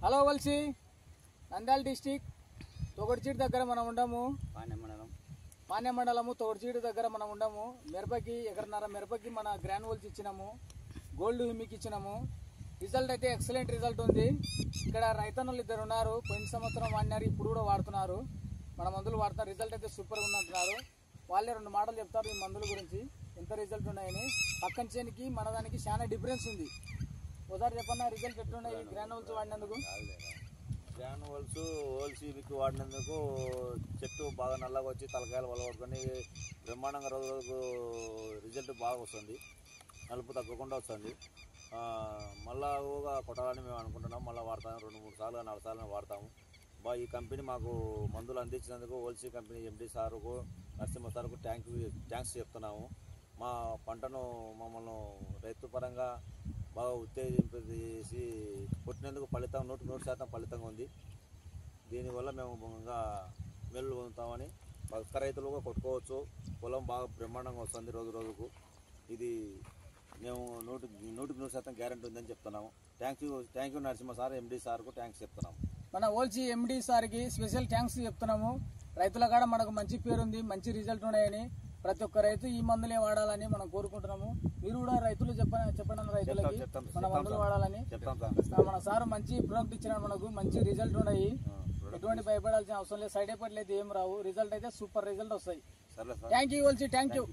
Hello వల్సి Nandyal district తొగడిచీడి దగ్గర మనం ఉండము. పాణ్య మండలము తొగడిచీడి దగ్గర మనం ఉండము. మిరపకి ఎకరన్నర మిరపకి మన గ్రాన్యువల్స్ ఇచ్చినాము, గోల్డ్ హ్యూమిక్ ఇచ్చినాము. రిజల్ట్ అయితే ఎక్సలెంట్ రిజల్ట్ ఉంది. ఇక్కడ రైతన్నలు ఇద్దరు ఉన్నారు, పోయిన సంవత్సరం వాడినారు, ఇప్పుడు కూడా వాడుతున్నారు. మన మందులు వాడుతున్నారు. రిజల్ట్ అయితే సూపర్గా ఉందంటున్నారు. వాళ్ళే 2 మాటలు చెప్తారు ఈ మందుల గురించి, ఎంత రిజల్ట్ ఉన్నాయని. పక్కన చేనికి మన దానికి చాలా డిఫరెన్స్ ఉంది. ఒకసారి చెప్పన్నా రిజల్ట్ ఎట్లున్నాయి గ్రాన్యువల్స్ వాడినందుకు? గ్రాన్యువల్స్ ఓల్సీబీకి వాడినందుకు చెట్టు బాగా నల్లగా వచ్చి తలకాయలు వలగొట్టుకొని బ్రహ్మాండంగా రోజు రోజుకు రిజల్ట్ బాగా వస్తుంది, నలుపు తగ్గకుండా వస్తుంది. మళ్ళా కొట్టాలని మేము అనుకుంటున్నాం. మళ్ళీ వాడతాము, 2-3 సార్లు 4 సార్లు వాడతాము. ఈ కంపెనీ మాకు మందులు అందించినందుకు ఓల్సీ కంపెనీ ఎండి సార్కు, నరసింహ సార్కు థ్యాంక్స్ చెప్తున్నాము. మా పంటను మమ్మల్ని రైతు పరంగా బాగా ఉత్తేజింపజేసి కొట్టినందుకు ఫలితం 100% ఫలితంగా ఉంది. దీనివల్ల మేము ఇంకా మేలు పొందుతామని పక్క రైతులు కూడా కొట్టుకోవచ్చు. పొలం బాగా బ్రహ్మాండంగా వస్తుంది రోజు రోజుకు. ఇది మేము 100% గ్యారెంటీ ఉందని చెప్తున్నాము. థ్యాంక్ యూ నరసింహ సార్, ఎండి సార్కు థ్యాంక్స్ చెప్తున్నాము. మన ఓల్సీ ఎండి సార్కి స్పెషల్ థ్యాంక్స్ చెప్తున్నాము. రైతుల కాడ మనకు మంచి పేరుంది, మంచి రిజల్ట్ ఉన్నాయని. ప్రతి ఒక్క రైతు ఈ మందులే వాడాలని మనం కోరుకుంటున్నాము. మీరు కూడా రైతులు చెప్పండి రైతులకి మన మందులు వాడాలని. మన సార్ మంచి ప్రోడక్ట్ ఇచ్చిన మనకు మంచి రిజల్ట్ ఉన్నాయి. ఎటువంటి భయపడాల్సిన అవసరం లేదు, సైడ్ ఎఫెక్ట్ అయితే ఏం రావు. రిజల్ట్ అయితే సూపర్ రిజల్ట్ వస్తాయి. థ్యాంక్ యూ ఓల్సీ, థ్యాంక్ యూ.